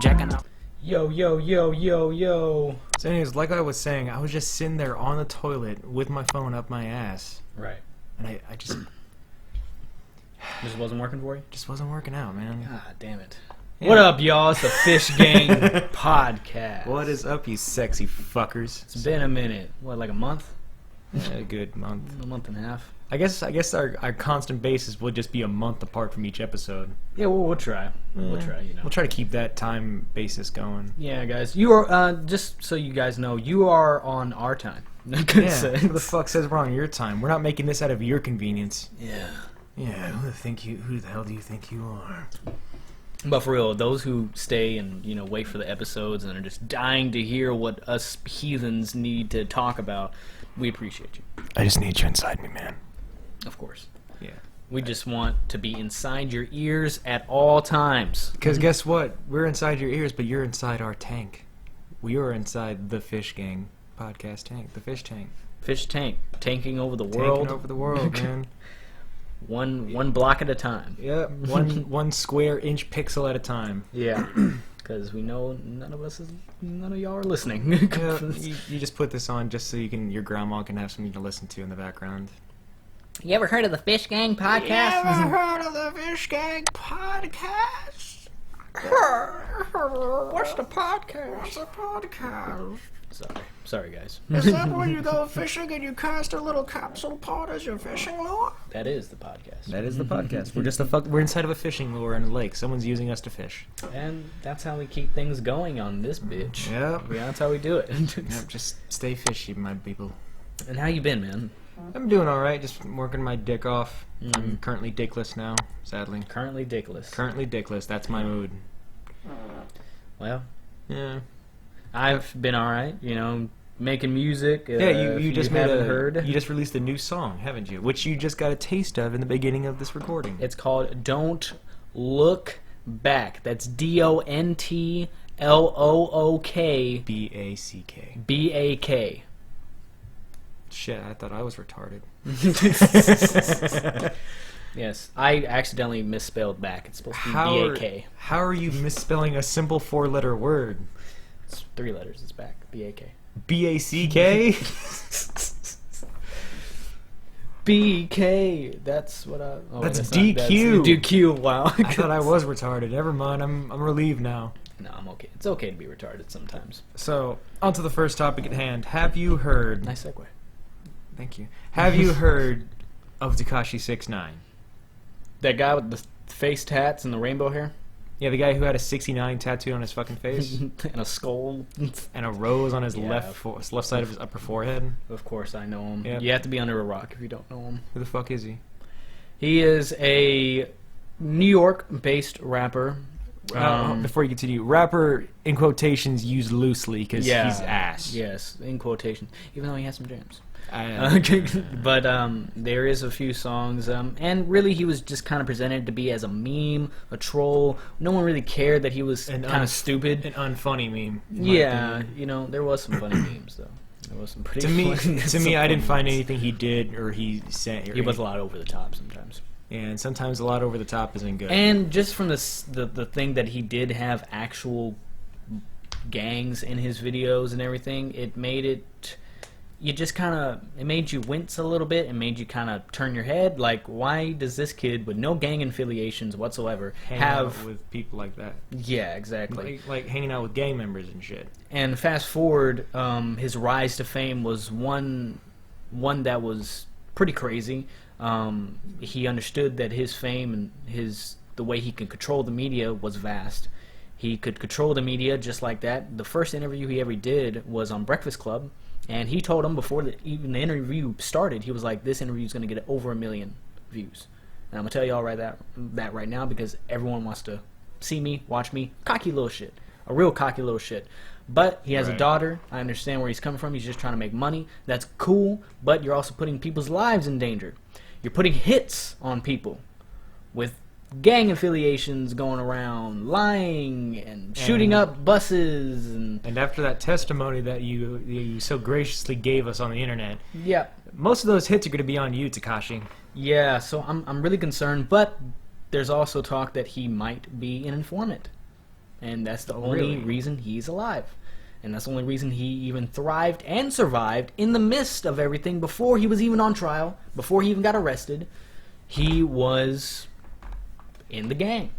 jacking up. Yo, yo, yo, yo, yo. So anyways, like I was saying, I was just sitting there on the toilet with my phone up my ass. Right. And I just Wasn't working for you? just wasn't working out, man. God damn it. Yeah. What up, y'all? It's the Fish Gang podcast. What is up, you sexy fuckers? It's been a minute. What, like a month? Yeah, a good month. A month and a half? I guess our constant basis will just be a month apart from each episode. Yeah, we'll try. We'll try, you know. We'll try to keep that time basis going. Yeah, guys. You are, just so you guys know, you are on our time. Yeah, who the fuck says we're on your time? We're not making this out of your convenience. Yeah. Yeah, who the hell do you think you are? But for real, those who stay and, you know, wait for the episodes and are just dying to hear what us heathens need to talk about, we appreciate you. I just need you inside me, man. Of course. Yeah. We just want to be inside your ears at all times. Because guess what? We're inside your ears, but you're inside our tank. We are inside the Fish Gang podcast tank, the fish tank. Fish tank, tanking over the world. Tanking over the world, man. One block at a time. Yep, one square inch pixel at a time. Yeah, because we know none of y'all are listening. Yeah, you just put this on just so your grandma can have something to listen to in the background. You ever heard of the Fish Gang podcast? You ever heard of the Fish Gang podcast? What's the podcast? What's a podcast? Sorry, guys. Is that where you go fishing and you cast a little capsule pod as your fishing lure? That is the podcast. That is the podcast. We're inside of a fishing lure in a lake. Someone's using us to fish. And that's how we keep things going on this bitch. Yep. Yeah, that's how we do it. Yep, just stay fishy, my people. And how you been, man? I'm doing alright, just working my dick off. I'm currently dickless now, sadly. Currently dickless. Currently dickless, that's my mood. Well, Yeah. I've been alright, you know, making music. Yeah, you just heard. You just released a new song, haven't you? Which you just got a taste of in the beginning of this recording. It's called Don't Look Back. That's DONTLOOK B-A-C-K. BAK. Shit, I thought I was retarded. Yes, I accidentally misspelled back. It's supposed to be BAK. How are you misspelling a simple four-letter word? It's 3 letters. It's back. BAK. B-A-C-K? BK. That's what I. Oh, That's not- DQ. DQ. Wow. I thought I was retarded. Never mind. I'm relieved now. No, I'm okay. It's okay to be retarded sometimes. So, on to the first topic at hand. Have you heard... Nice segue. Thank you. Have you heard of Tekashi 6ix9ine? That guy with the face tats and the rainbow hair Yeah, the guy who had a 69 tattooed on his fucking face and a skull. and a rose on his Yeah. left side of his upper forehead. Of course, I know him. Yep. You have to be under a rock if you don't know him. Who the fuck is he? He is a New York-based rapper. Before you continue, rapper in quotations used loosely because he's ass. Yes, in quotation. Even though he has some jams. I, But there is a few songs, and really he was just kind of presented to be as a meme, a troll. No one really cared that he was kind of stupid. An unfunny meme. in my Yeah, opinion. you know, there was some funny memes though. There was some pretty. To me, funny I didn't find memes. anything he did or he said. He was a lot over the top sometimes. And sometimes a lot over the top isn't good. And just from the thing that he did have actual gangs in his videos and everything, it made it. It made you wince a little bit. It made you kind of turn your head. Like, why does this kid with no gang affiliations whatsoever Hang have out with people like that? Yeah, exactly. Like hanging out with gang members and shit. And fast forward, his rise to fame was one that was pretty crazy. He understood that his fame and the way he could control the media was vast. He could control the media just like that. The first interview he ever did was on Breakfast Club, and he told him before even the interview started, he was like, "This interview is going to get over 1 million views." And I'm gonna tell y'all that right now because everyone wants to see me, watch me. Cocky little shit, a real cocky little shit. But he has a daughter. I understand where he's coming from. He's just trying to make money. That's cool, but you're also putting people's lives in danger. You're putting hits on people with gang affiliations going around, lying and shooting up buses. And after that testimony that you so graciously gave us on the internet, yeah, most of those hits are going to be on you, Tekashi. Yeah, so I'm really concerned, but there's also talk that he might be an informant. and that's the only Really? reason he's alive. And that's the only reason he even thrived and survived in the midst of everything before he was even on trial, before he even got arrested. He was in the gang.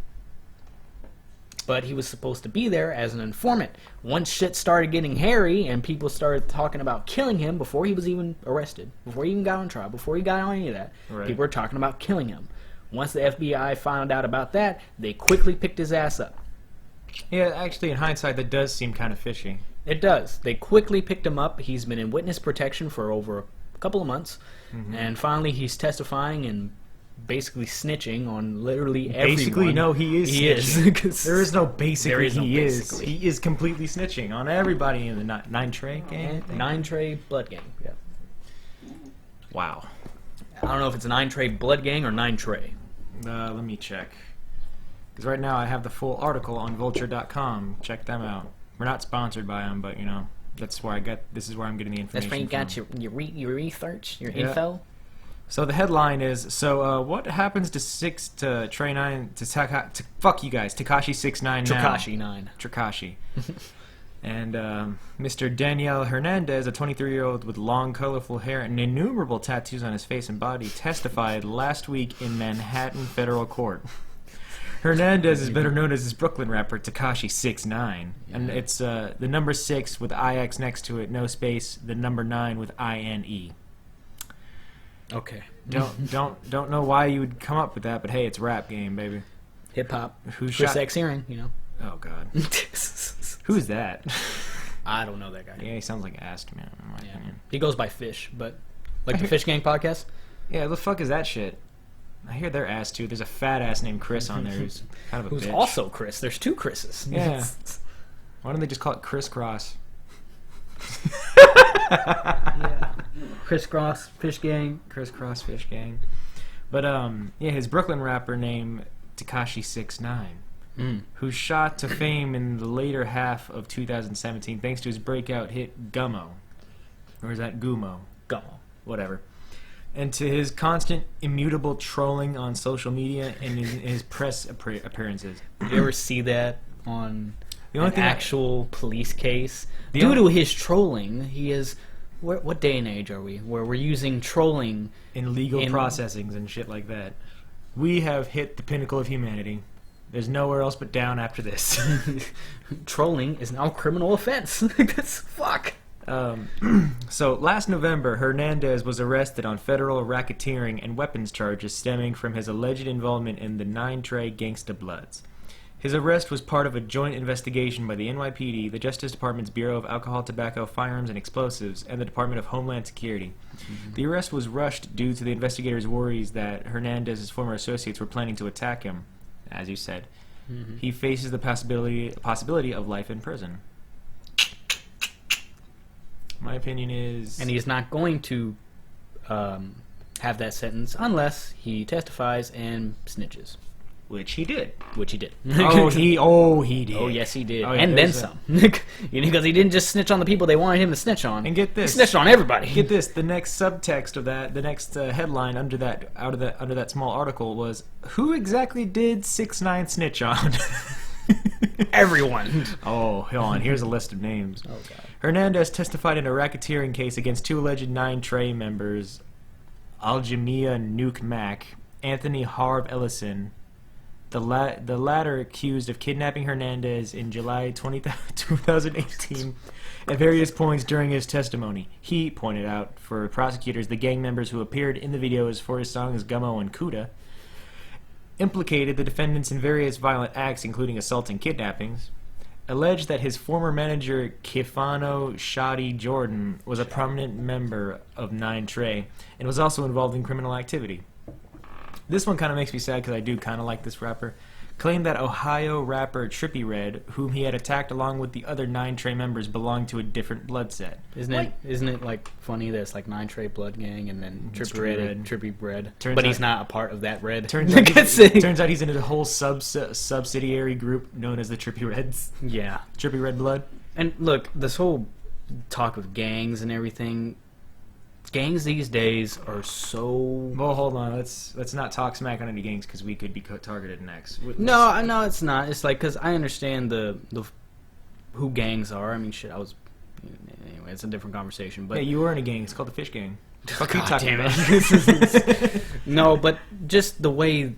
But he was supposed to be there as an informant. Once shit started getting hairy and people started talking about killing him before he was even arrested, before he even got on trial, before he got on any of that, Right. people were talking about killing him. Once the FBI found out about that, they quickly picked his ass up. Yeah, actually, in hindsight, that does seem kind of fishy. It does. They quickly picked him up. He's been in witness protection for over a couple of months. And finally he's testifying and basically snitching on literally everyone. Basically, no, he is snitching. is. There is no basically, There is no he basically. is. He is completely snitching on everybody in the 9 Tray gang. 9 Tray Blood Gang. Yeah. Wow. I don't know if it's a 9 Tray Blood Gang or 9 Tray. Let me check. Because right now I have the full article on vulture.com. Check them out. We're not sponsored by them, but, you know, that's where this is where I'm getting the That's information where you got from. your research, your Yeah. info. So the headline is, what happens to 6ix9ine, to fuck you guys, Tekashi 6ix9ine now? Tekashi 9. Tekashi. And Mr. Daniel Hernandez, a 23-year-old with long, colorful hair and innumerable tattoos on his face and body, testified last week in Manhattan federal court. Hernandez is better known as his Brooklyn rapper Tekashi 6ix9ine, and it's the number 6 with IX next to it, no space, the number 9 with INE. Okay. Don't know why you would come up with that, but hey, it's rap game, baby. Hip hop. Who Chris shot? X hearing, you know. Oh God, who's that? I don't know that guy. Yeah, he sounds like ass to me, in my opinion. He goes by Fish, but like the Fish Gang podcast. Yeah, the fuck is that shit? I hear they're ass too. There's a fat ass named Chris on there who's kind of a Who's bitch. also Chris. There's 2 Chris's. Yeah. Why don't they just call it crisscross? Yeah. Crisscross, Fish Gang. Crisscross Fish Gang. But yeah, his Brooklyn rapper named Tekashi 6ix9ine, who shot to fame in the later half of 2017 thanks to his breakout hit Gummo. Or is that Gumo? Gummo. Whatever. And to his constant, immutable trolling on social media and in his press appearances. You ever see that on The only an thing actual police case? The Due only- to his trolling, he is... What day and age are we? Where we're using trolling... In legal in- processings and shit like that. We have hit the pinnacle of humanity. There's nowhere else but down after this. Trolling is now a criminal offense. Fuck. So last November, Hernandez was arrested on federal racketeering and weapons charges stemming from his alleged involvement in the 9 Tray Gangsta Bloods. His arrest was part of a joint investigation by the NYPD, the Justice Department's Bureau of Alcohol, Tobacco, Firearms, and Explosives, and the Department of Homeland Security. The arrest was rushed due to the investigators' worries that Hernandez's former associates were planning to attack him. As you said, he faces the possibility of life in prison. My opinion is... And he's not going to have that sentence unless he testifies and snitches. Which he did. Which he did. Oh, he did. Oh, yes, he did. Oh, yeah, and then there's some. Because he didn't just snitch on the people they wanted him to snitch on. And get this. He snitched on everybody. Get this. The next subtext of that, the next headline under that small article was, "Who exactly did 6ix9ine snitch on?" Everyone. Oh, hold on. Here's a list of names. Oh, God. Hernandez testified in a racketeering case against 2 alleged 9 Tray members, Aljamia Nuke Mac, Anthony Harv Ellison. The latter accused of kidnapping Hernandez in July 2018 at various points during his testimony. He pointed out for prosecutors the gang members who appeared in the videos for his songs Gummo and Kuda implicated the defendants in various violent acts including assault and kidnappings, alleged that his former manager Kifano Shoddy Jordan was a prominent member of 9 Tray and was also involved in criminal activity. This one kind of makes me sad because I do kind of like this rapper. Claimed that Ohio rapper Trippie Redd, whom he had attacked along with the other 9 Tray members, belonged to a different blood set. Isn't it like funny that it's like 9 Tray Blood Gang and then Trippie Red, Turns but out- he's not a part of that Red. Turns out he's in a whole subsidiary group known as the Trippie Reds. Yeah. Trippie Red Blood. And look, this whole talk of gangs and everything, gangs these days are so. Well, hold on. Let's not talk smack on any gangs because we could be targeted next. No, it's not. It's like because I understand the who gangs are. I mean, shit. Anyway, it's a different conversation. But yeah, you were in a gang. It's called the Fish Gang. Fuck you God talking damn about? it. No, but just the way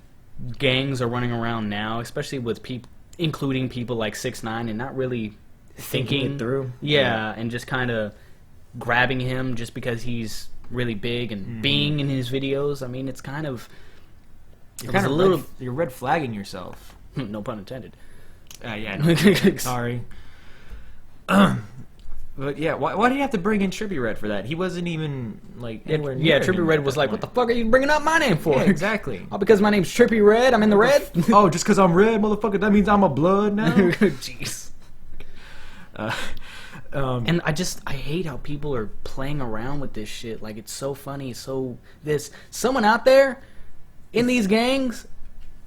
gangs are running around now, especially with people, including people like 6ix9ine, and not really thinking it through. Yeah, and just kind of grabbing him just because he's really big and being in his videos. I mean, it's kind of You're kind of you're red flagging yourself. no pun intended. Yeah. No, sorry. But yeah, why do you have to bring in Trippie Redd for that? He wasn't even like anywhere near Yeah, him Trippie Redd at was that like, point. "What the fuck are you bringing up my name for?" Yeah, exactly. Oh, because my name's Trippie Redd. I'm in the red. Oh, just because I'm red, motherfucker, that means I'm a blood now? Jeez. And And I hate how people are playing around with this shit. Like, it's so funny. Someone out there in these gangs,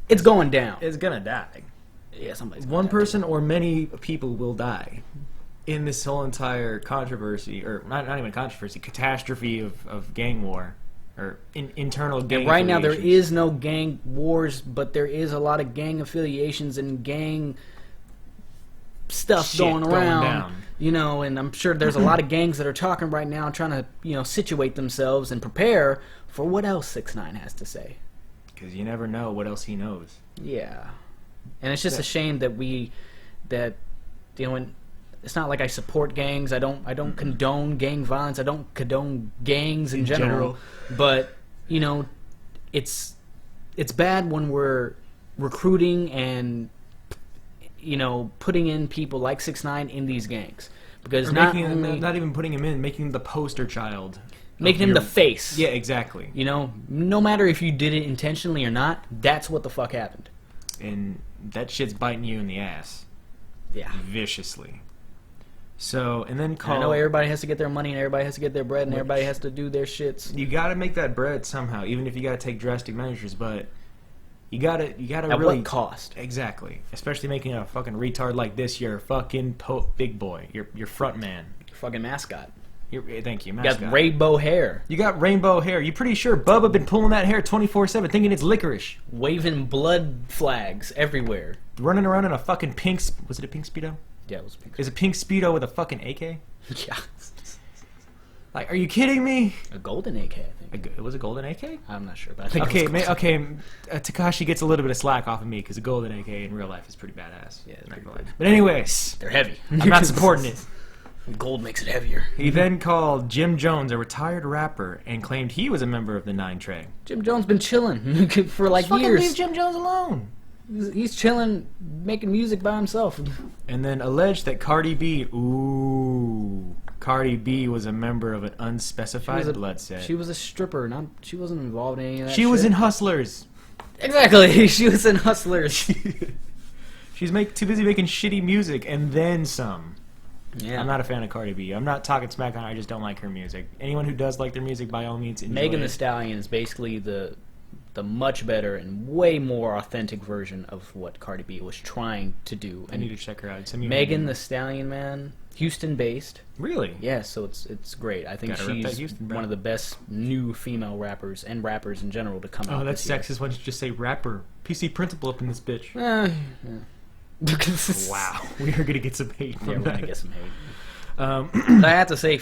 it's going down. it's gonna die. Yeah, somebody's One gonna die. person or many people will die in this whole entire controversy, or not even controversy, catastrophe of gang war, or internal gang. And right now there affiliations. is no gang wars, but there is a lot of gang affiliations and gang stuff Shit going going around. down. You know, and I'm sure there's a lot of gangs that are talking right now, trying to, situate themselves and prepare for what else 6ix9ine has to say. Because you never know what else he knows. Yeah, and it's just a shame that and it's not like I support gangs. I don't condone gang violence. I don't condone gangs in general. But it's bad when we're recruiting and putting in people like 6ix9ine in these gangs, because Or not making only not even putting him in, making him the poster child. making of him your- the face. Yeah, exactly. No matter if you did it intentionally or not, that's what the fuck happened. And that shit's biting you in the ass Yeah. viciously. So, and then I know everybody has to get their money and everybody has to get their bread and everybody has to do their shits. you got to make that bread somehow, even if you got to take drastic measures. But you gotta At really what cost? exactly, especially making a fucking retard like this your fucking big boy, your front man. Fucking mascot. Thank you, You mascot. got rainbow hair, You got rainbow hair. You pretty sure Bubba been pulling that hair 24/7, thinking it's licorice, waving blood flags everywhere. running around in a fucking pink. Was it a pink speedo? Yeah, it was pink. Is a pink speedo with a fucking AK? Yeah. Like, are you kidding me? A golden AK, I think. It was a golden AK. I'm not sure, but I think Okay, it was golden. Takashi gets a little bit of slack off of me because a golden AK in real life is pretty badass. Yeah, it's Not pretty gonna lie. good. But anyways, They're heavy. I'm not supporting it. Gold makes it heavier. He then called Jim Jones a retired rapper and claimed he was a member of the 9 Trey. Jim Jones been chilling for like Fucking years. leave Jim Jones alone. He's chilling, making music by himself. And then alleged that Cardi B was a member of an unspecified blood set. She was a stripper. She wasn't involved in any of that She was shit. in Hustlers. Exactly. She was in Hustlers. She's too busy making shitty music and then some. Yeah. I'm not a fan of Cardi B. I'm not talking smack on her. I just don't like her music. Anyone who does like their music, by all means, enjoy Megan it. Thee Stallion is basically the much better and way more authentic version of what Cardi B was trying to do. I need to check her out. Send me her Megan name. Thee Stallion, man, Houston based. Really? Yeah, so it's great. I think Gotta rep that she's Houston, bro. one of the best new female rappers and rappers in general to come out. Oh, that's this year. sexist. Why don't you just say rapper? PC principal up in this bitch. Yeah. Wow, we are gonna get some hate from Yeah, we're gonna that. get some hate. Um, But I have to say,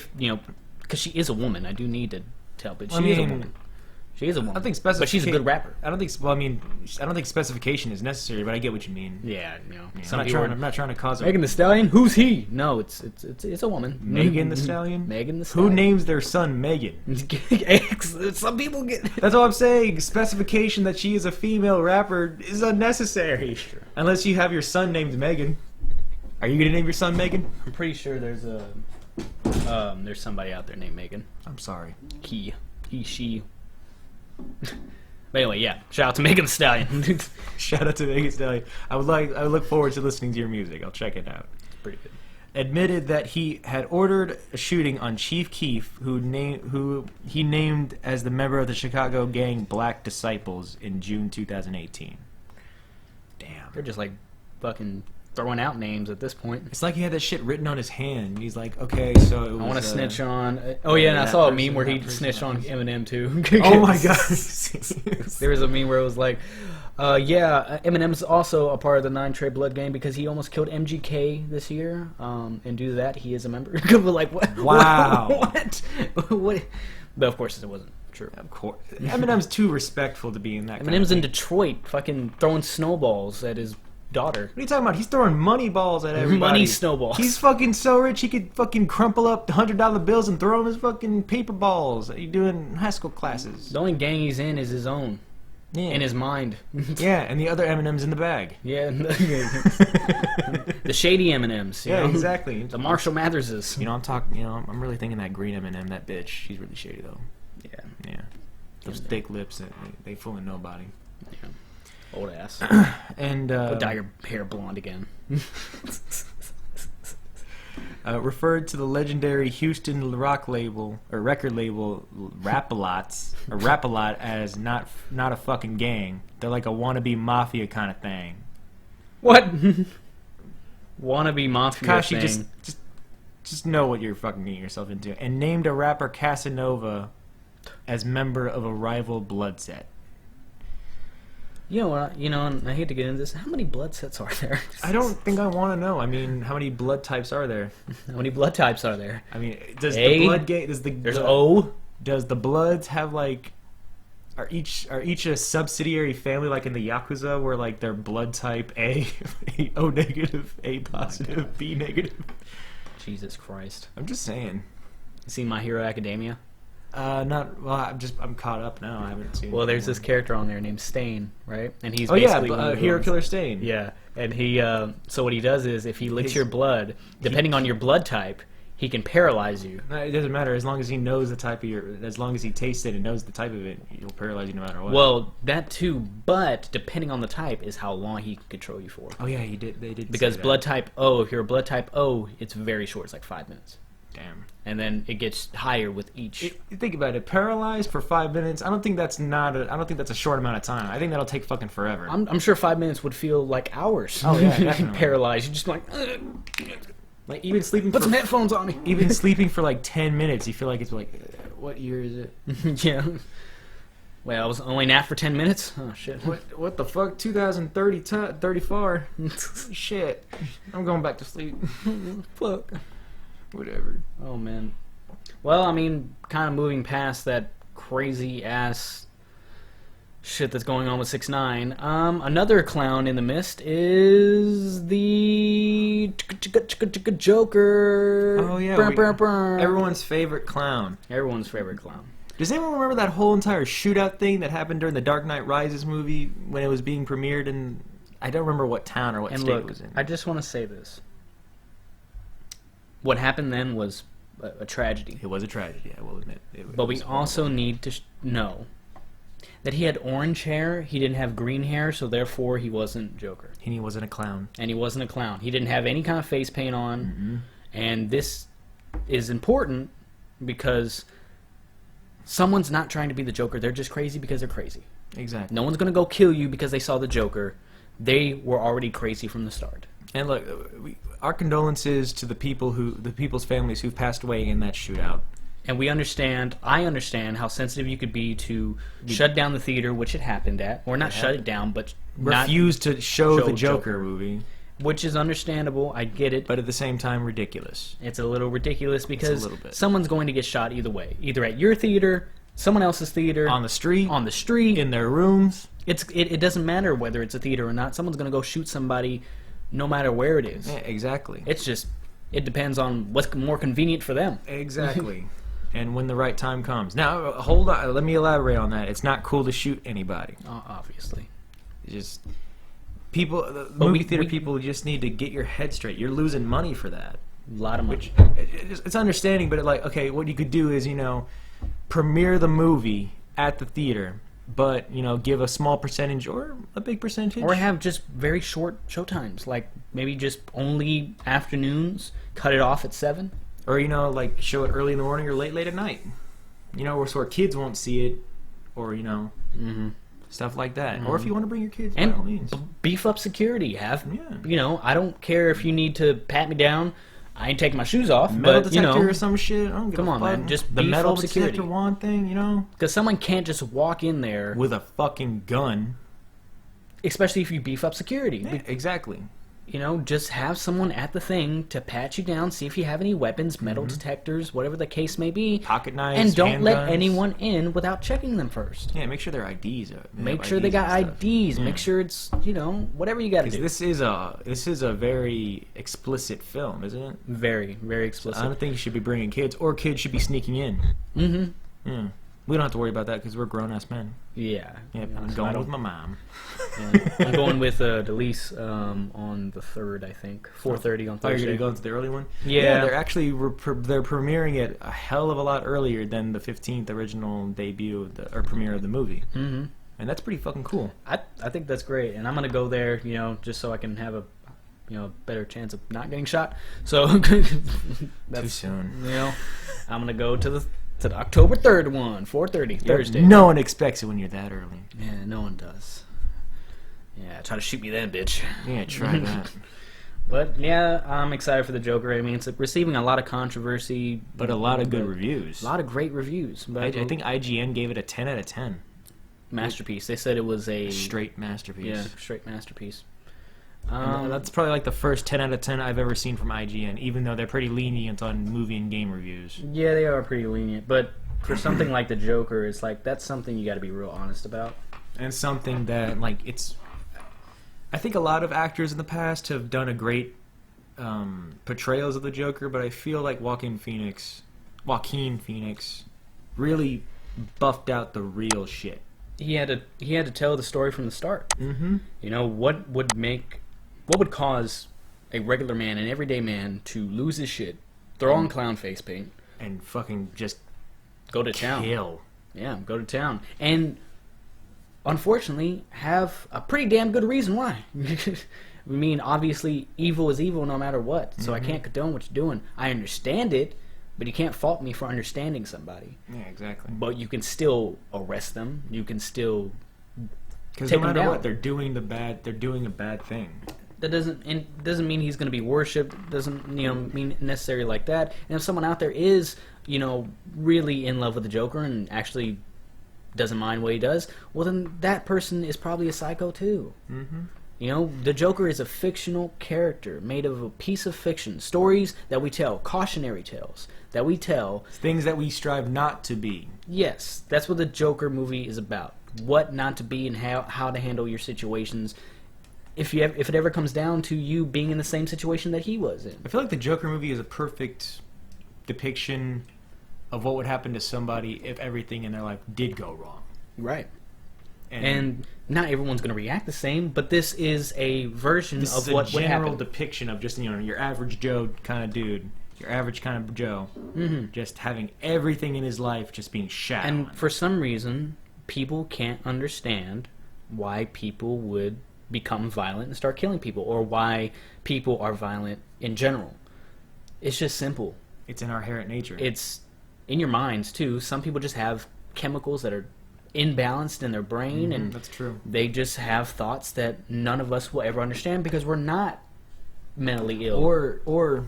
because she is a woman, I do need to tell. But she I is a mean, woman. She is a woman. I think but she's a good rapper. I don't think. Well, I mean, I don't think specification is necessary, but I get what you mean. Yeah, Yeah, some I'm people. not trying to cause. Megan Thee Stallion? Who's he? No, it's a woman. Megan Thee Stallion. Megan Thee Who Stallion. names their son Megan? Some people get. That's all I'm saying. Specification that she is a female rapper is unnecessary. Unless you have your son named Megan. Are you gonna name your son Megan? I'm pretty sure there's somebody out there named Megan. I'm sorry. He, she. But anyway, yeah. Shout out to Megan Thee Stallion. Shout out to Megan Thee Stallion. I look forward to listening to your music. I'll check it out. Pretty good. Admitted that he had ordered a shooting on Chief Keef, who he named as the member of the Chicago gang Black Disciples in June 2018. Damn. They're just like fucking throwing out names at this point. It's like he had that shit written on his hand. He's like, okay, so it was, I want to snitch on. Oh yeah, and I that saw a person, meme where he that person, snitched that on person. Eminem too. Oh my god. There was a meme where it was like, Eminem's also a part of the 9 Trey Blood Gang because he almost killed MGK this year. And due to that, he is a member. But like, what? Wow. What? But of course, it wasn't true. Of course. Eminem's too respectful to be in that kind of Eminem's in thing. Detroit, fucking throwing snowballs at his daughter. What are you talking about? He's throwing money balls at everybody. Money snowballs. He's fucking so rich he could fucking crumple up $100 bills and throw them as fucking paper balls. You doing high school classes? The only gang he's in is his own. Yeah. In his mind. Yeah, and the other M&M's in the bag. Yeah. The shady M&Ms. you Yeah, know? exactly. The Marshall Matherses. You know, I'm talking. You know, I'm really thinking that green M&M, that bitch. She's really shady though. Yeah. Yeah, those thick lips, they fooling nobody. Yeah. Old ass. And Go dye your hair blonde again. referred to the legendary Houston rock label or record label Rap-A-Lot as not a fucking gang. They're like a wannabe mafia kind of thing. What? Wannabe mafia Kashi, thing. just know what you're fucking getting yourself into. And named a rapper Casanova as member of a rival blood set. You know what? You know, and I hate to get into this. How many blood sets are there? I don't think I want to know. I mean, how many blood types are there? How many blood types are there? I mean, does A? the blood gang? There's O. Does the Bloods have like? Are each a subsidiary family like in the Yakuza where like their blood type A, O negative, A positive, B negative? Jesus Christ. I'm just saying. You seen My Hero Academia? Not well. I'm caught up now. I haven't seen. Well, there's this character on there named Stain, right? And he's Oh yeah, basically one of the Hero villains. Killer Stain. Yeah, and he. So what he does is, if he licks His- your blood, depending on your blood type, he can paralyze you. No, it doesn't matter as long as he knows the type of as long as he tastes it and knows the type of it, he'll paralyze you no matter what. Well, that too, but depending on the type is how long he can control you for. oh yeah, he did. They did Because say that. blood type O, if you're a blood type O, it's very short. It's like 5 minutes. Damn. And then it gets higher with each. Think about it. Paralyzed for 5 minutes. I don't think that's a short amount of time. I think that'll take fucking forever. I'm sure 5 minutes would feel like hours. Oh, yeah, definitely. Paralyzed. You're just like, Like even sleeping put for some headphones on me. even sleeping for like 10 minutes, you feel like it's like, what year is it? Yeah. Well, I was only nap for 10 minutes. Oh shit. What the fuck? 2030, 34. Shit. I'm going back to sleep. Fuck. Whatever. Oh man. Well, I mean, kind of moving past that crazy ass shit that's going on with 6ix9ine. Another clown in the mist is the Joker. Oh yeah. Everyone's favorite clown. Everyone's favorite clown. Does anyone remember that whole entire shootout thing that happened during the Dark Knight Rises movie when it was being premiered in I don't remember what town or what And state look, it was in. I just want to say this. What happened then was a tragedy. It was a tragedy, I will admit. But we also need to know that he had orange hair, he didn't have green hair, so therefore he wasn't Joker. He wasn't a clown. And he wasn't a clown. He didn't have any kind of face paint on. Mm-hmm. And this is important because someone's not trying to be the Joker. They're just crazy because they're crazy. Exactly. No one's going to go kill you because they saw the Joker. They were already crazy from the start. And look, our condolences to the people's families who've passed away in that shootout. And I understand how sensitive you could be to shut down the theater, which it happened at. Or not shut it down, but Refused to show the Joker Joker. movie. Which is understandable. I get it. But at the same time, ridiculous. It's a little ridiculous because little bit. someone's going to get shot either way. Either at your theater, someone else's theater, On the street, in their rooms. it doesn't matter whether it's a theater or not. Someone's going to go shoot somebody no matter where it is. Yeah, exactly. It's just, it depends on what's more convenient for them. Exactly. And when the right time comes. Now, hold on. Let me elaborate on that. It's not cool to shoot anybody. Obviously. It's just people, But movie theater people just need to get your head straight. You're losing money for that. A lot of money. It's understanding, but like, okay, what you could do is, premiere the movie at the theater, but, give a small percentage or a big percentage. Or have just very short showtimes. Like, maybe just only afternoons. Cut it off at 7. Or, like show it early in the morning or late at night. Where kids won't see it. Or, Mm-hmm. Stuff like that. Or if you want to bring your kids, by And all means. beef up security. Have Yeah. I don't care if you need to pat me down. I ain't taking my shoes off, Metal but detector or some shit. I don't give come a on, fuck. man, just the beef metal up security. detector wand thing, because someone can't just walk in there, with a fucking gun. especially if you beef up security. Yeah, exactly. Just have someone at the thing to pat you down, see if you have any weapons, metal detectors, whatever the case may be. Pocket knives, and don't let handguns. anyone in without checking them first. Yeah, make sure their IDs are. Make sure they got IDs. Yeah. Make sure it's whatever you got to do. This is a very explicit film, isn't it? Very, very explicit. I don't think you should be bringing kids, or kids should be sneaking in. Mm-hmm. Yeah. We don't have to worry about that because we're grown ass men. Yeah. Yep, I'm so I going don't- with my mom. Yeah. I'm going with Delise on the 3rd, I think. 4:30 on Oh, Thursday. you're gonna go into the early one? Yeah. They're actually they're premiering it a hell of a lot earlier than the 15th original debut or premiere of the movie, Mm-hmm. and that's pretty fucking cool. I think that's great, and I'm gonna go there, just so I can have a better chance of not getting shot. So that's Too soon. I'm gonna go to the October 3rd one, 4:30 Thursday. No one expects it when you're that early. Yeah, no one does. Yeah, try to shoot me then, bitch. Yeah, try that. But yeah, I'm excited for the Joker. I mean, it's receiving a lot of controversy, But a lot of good reviews. a lot of great reviews. But I think IGN gave it a 10 out of 10. masterpiece. They said it was a Straight masterpiece. yeah, straight masterpiece. And that's probably like the first 10 out of 10 I've ever seen from IGN, even though they're pretty lenient on movie and game reviews. Yeah, they are pretty lenient, but for something like the Joker, it's like that's something you got to be real honest about. And something that, like, I think a lot of actors in the past have done a great portrayals of the Joker, but I feel like Joaquin Phoenix really buffed out the real shit. He had to tell the story from the start. Mm-hmm. What would cause a regular man, an everyday man, to lose his shit, throw on clown face paint, And fucking just go to town? kill. Yeah, go to town, and unfortunately, have a pretty damn good reason why. I mean, obviously, evil is evil no matter what, so I can't condone what you're doing. I understand it, but you can't fault me for understanding somebody. Yeah, exactly. But you can still arrest them. You can still Because take no him matter down. what, they're doing a bad thing. That doesn't mean he's going to be worshipped. Doesn't mean necessarily like that. And if someone out there is really in love with the Joker and actually doesn't mind what he does, well then that person is probably a psycho too. Mm-hmm. The Joker is a fictional character made of a piece of fiction, stories that we tell, cautionary tales that we tell. Things that we strive not to be. Yes, that's what the Joker movie is about. What not to be and how to handle your situations. If it ever comes down to you being in the same situation that he was in. I feel like the Joker movie is a perfect depiction of what would happen to somebody if everything in their life did go wrong. Right. And not everyone's going to react the same, but this is a version this of is what a would general happen. depiction of just your average Joe kind of dude, your average kind of Joe, just having everything in his life just being shat And on. for some reason, people can't understand why people would become violent and start killing people, or why people are violent in general. It's just simple. It's in our inherent nature. It's in your minds too. Some people just have chemicals that are imbalanced in their brain, and that's true. they just have thoughts that none of us will ever understand because we're not mentally ill. Or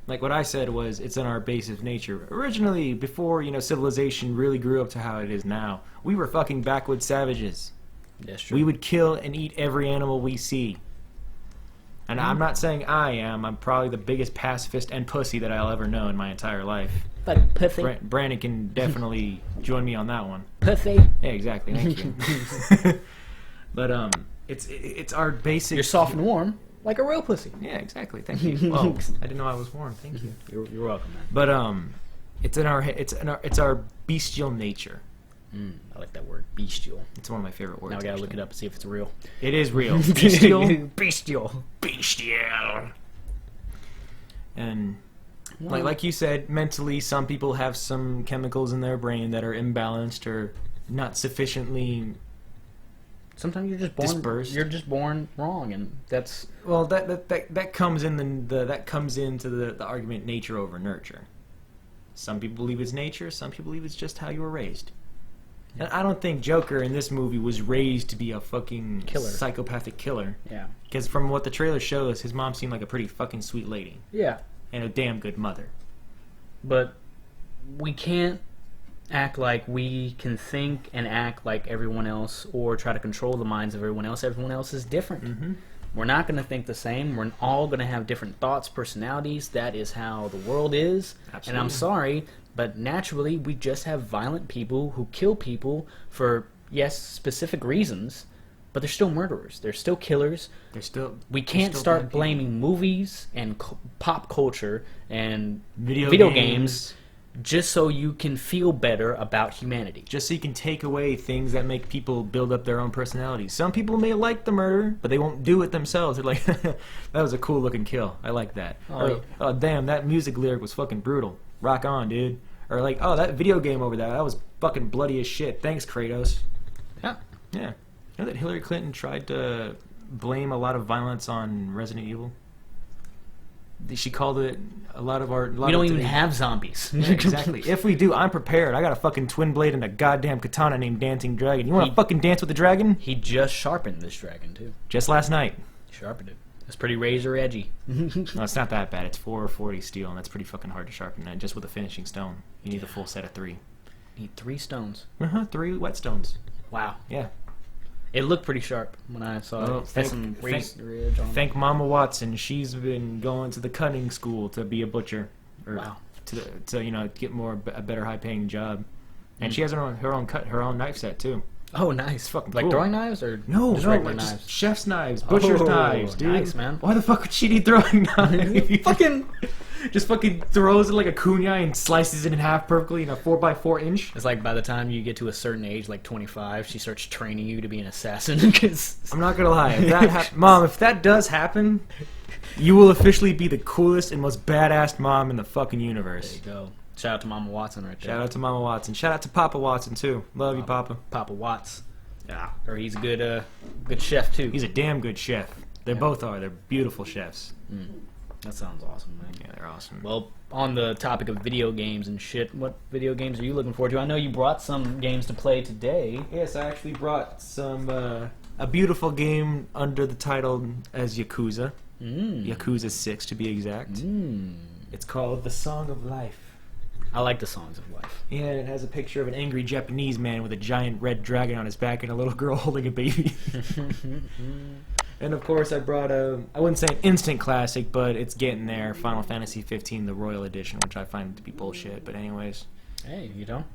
like what I said was, it's in our base of nature. Originally, before civilization really grew up to how it is now, we were fucking backwoods savages. That's true. We would kill and eat every animal we see. And I'm not saying I am. I'm probably the biggest pacifist and pussy that I'll ever know in my entire life. But pussy, Brandon can definitely join me on that one. pussy. Yeah, exactly. Thank you. But it's our basic. You're soft and warm, like a real pussy. Yeah, exactly. Thank you. Well, I didn't know I was warm. Thank you. You're welcome, man. But it's our bestial nature. I like that word, bestial. It's one of my favorite words. Now I gotta look actually. it up and see if it's real. It is real. Bestial. Bestial. Bestial. And like you said, mentally, some people have some chemicals in their brain that are imbalanced or not sufficiently. Sometimes you're just born. Dispersed. You're just born wrong, and that's Well, that comes in that comes into the argument nature over nurture. Some people believe it's nature. Some people believe it's just how you were raised. And I don't think Joker in this movie was raised to be a fucking Killer. psychopathic killer. Yeah. Because from what the trailer shows, his mom seemed like a pretty fucking sweet lady. Yeah. And a damn good mother. But we can't act like we can think and act like everyone else or try to control the minds of everyone else. Everyone else is different. Mm-hmm. We're not going to think the same. We're all going to have different thoughts, personalities. That is how the world is. Absolutely. And I'm sorry, but naturally we just have violent people who kill people for, yes, specific reasons, but they're still murderers. They're still killers. We can't start blaming movies and pop culture and video games just so you can feel better about humanity. Just so you can take away things that make people build up their own personalities. Some people may like the murder, but they won't do it themselves. They're like, that was a cool looking kill. I like that. Oh, damn, that music lyric was fucking brutal. Rock on, dude. Or like, oh, that video game over there, that was fucking bloody as shit. Thanks, Kratos. Yeah. Yeah. You know that Hillary Clinton tried to blame a lot of violence on Resident Evil? She called it a lot of our... We don't even have zombies. Yeah, exactly. If we do, I'm prepared. I got a fucking twin blade and a goddamn katana named Dancing Dragon. You want to fucking dance with the dragon? He just sharpened this dragon, too. Just last night. He sharpened it. It's pretty razor edgy. No, it's not that bad. It's 440 steel, and that's pretty fucking hard to sharpen that just with a finishing stone. You need the full set of 3. You need 3 stones. 3 whetstones. Wow. Yeah. It looked pretty sharp when I saw it. It had some razor edge on it. Thank Mama Watson. She's been going to the cutting school to be a butcher. Or Wow. To you know, get a better high paying job. And she has her own knife set too. Oh, nice. Fucking like cool. throwing knives or No, just no, regular like knives? just chef's knives, butcher's knives, dude. Nice, man. Why the fuck would she need throwing knives? Fucking... Just fucking throws it like a cunai and slices it in half perfectly in a 4x4 inch. It's like by the time you get to a certain age, like 25, she starts training you to be an assassin. Cause... I'm not gonna lie, if that Mom, if that does happen, you will officially be the coolest and most badass mom in the fucking universe. There you go. Shout out to Mama Watson right there. Shout out to Mama Watson. Shout out to Papa Watson too. Love you, Papa. Papa Watts. Yeah. Or he's a good chef too. He's a damn good chef. They both are. They're beautiful chefs. That sounds awesome, man. Yeah, they're awesome. Well, on the topic of video games and shit, what video games are you looking forward to? I know you brought some games to play today. Yes, I actually brought some a beautiful game under the title as Yakuza. Yakuza 6 to be exact. It's called The Song of Life. I like the songs of life. Yeah, and it has a picture of an angry Japanese man with a giant red dragon on his back and a little girl holding a baby. And of course I brought I wouldn't say an instant classic, but it's getting there, Final Fantasy 15, the Royal Edition, which I find to be bullshit, but anyways. Hey, you don't?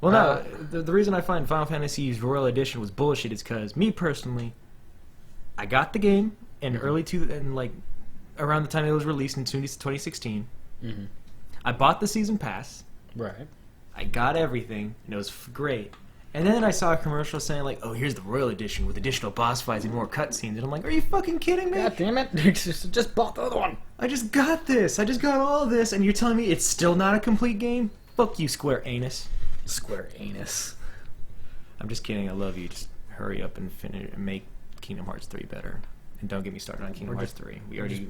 Well, no, the reason I find Final Fantasy's Royal Edition was bullshit is because, me personally, I got the game in around the time it was released in 2016. I bought the season pass. Right. I got everything, and it was great. And then I saw a commercial saying, like, oh, here's the Royal Edition with additional boss fights and more cutscenes. And I'm like, are you fucking kidding me? God damn it. Just bought the other one. I just got this. I just got all of this. And you're telling me it's still not a complete game? Fuck you, Square Anus. Square Anus. I'm just kidding. I love you. Just hurry up and finish and make Kingdom Hearts 3 better. And don't get me started on Kingdom Hearts 3. We already...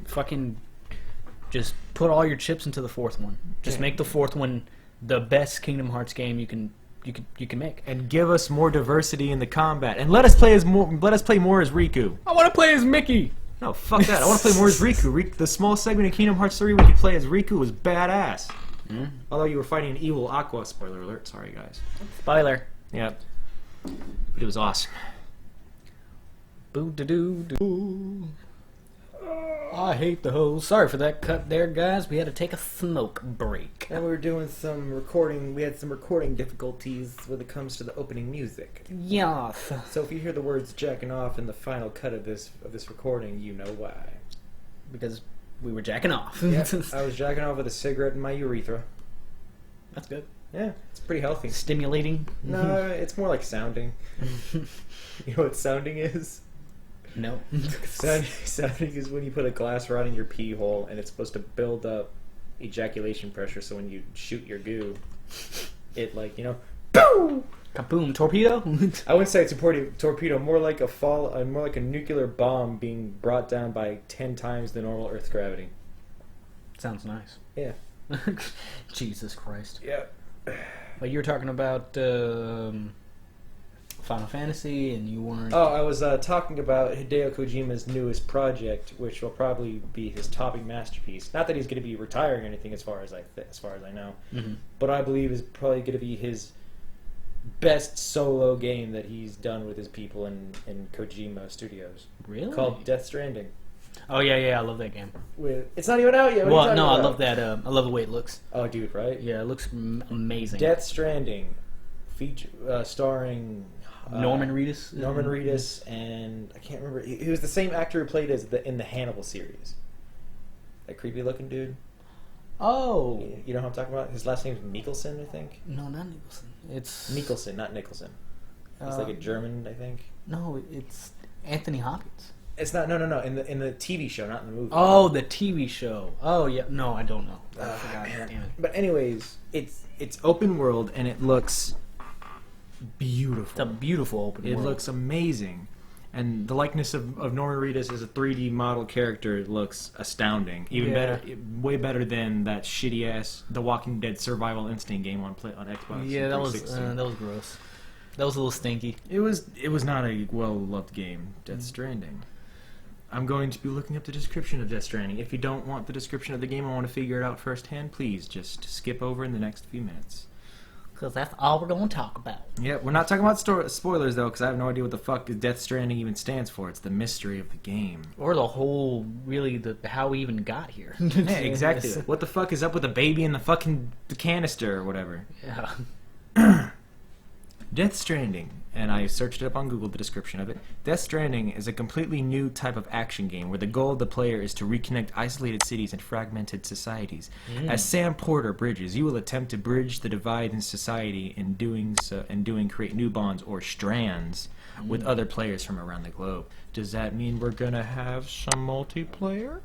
Just put all your chips into the 4th one. Just make the 4th one the best Kingdom Hearts game you can make. And give us more diversity in the combat. And let us play more as Riku. I want to play as Mickey. No, fuck that. I want to play more as Riku. The small segment in Kingdom Hearts 3 we could play as Riku was badass. Although you were fighting an evil Aqua. Spoiler alert. Sorry, guys. Spoiler. Yep. But it was awesome. Boo-da-doo-doo. I hate the hoes. Sorry for that cut there, guys. We had to take a smoke break. And we were doing some recording. We had some recording difficulties when it comes to the opening music. Yes. So if you hear the words "jacking off" in the final cut of this recording, you know why. Because we were jacking off. Yeah, I was jacking off with a cigarette in my urethra. That's good. Yeah, it's pretty healthy. Stimulating? No, it's more like sounding. You know what sounding is? No. Sounding is when you put a glass rod in your pee hole and it's supposed to build up ejaculation pressure, so when you shoot your goo, it boom! Kaboom! Torpedo? I wouldn't say it's a torpedo, more like a nuclear bomb being brought down by 10 times the normal Earth's gravity. Sounds nice. Yeah. Jesus Christ. Yeah. But you were talking about Final Fantasy, and you weren't. Oh, I was talking about Hideo Kojima's newest project, which will probably be his topping masterpiece. Not that he's going to be retiring or anything, as far as I know, Mhm. but I believe is probably going to be his best solo game that he's done with his people in Kojima Studios, Really? called Death Stranding. Oh yeah, I love that game. It's not even out yet. What are you Well, talking no, I about? love that. I love the way it looks. Oh, dude, right? Yeah, it looks amazing. Death Stranding, starring Norman Reedus. Norman Reedus, and I can't remember. He was the same actor who played in the Hannibal series. That creepy looking dude. Oh. You know who I'm talking about? His last name's Mikkelsen, I think. No, not Nicholson. It's Mikkelsen, not Nicholson. He's like a German, I think. No, it's Anthony Hopkins. It's not. No. In the TV show, not in the movie. Oh, the TV show. Oh yeah. No, I don't know. I forgot. Man. Damn it. But anyways, it's open world and it looks beautiful. It's a beautiful open It world. looks amazing. And the likeness of Norman Reedus as a 3D model character looks astounding. Even Yeah. better, way better than that shitty ass The Walking Dead Survival Instinct game on Xbox. Yeah, that was 360. gross. That was a little stinky. It was not a well loved game. Death Stranding. I'm going to be looking up the description of Death Stranding. If you don't want the description of the game and want to figure it out firsthand, please just skip over in the next few minutes. Because that's all we're going to talk about. Yeah, we're not talking about spoilers though, because I have no idea what the fuck Death Stranding even stands for. It's the mystery of the game. Or the whole, really, how we even got here. Yeah, exactly. What the fuck is up with the baby in the canister or whatever? Yeah. Death Stranding, and I searched it up on Google, the description of it. Death Stranding is a completely new type of action game where the goal of the player is to reconnect isolated cities and fragmented societies. As Sam Porter bridges, you will attempt to bridge the divide in society and create new bonds or strands with other players from around the globe. Does that mean we're gonna have some multiplayer?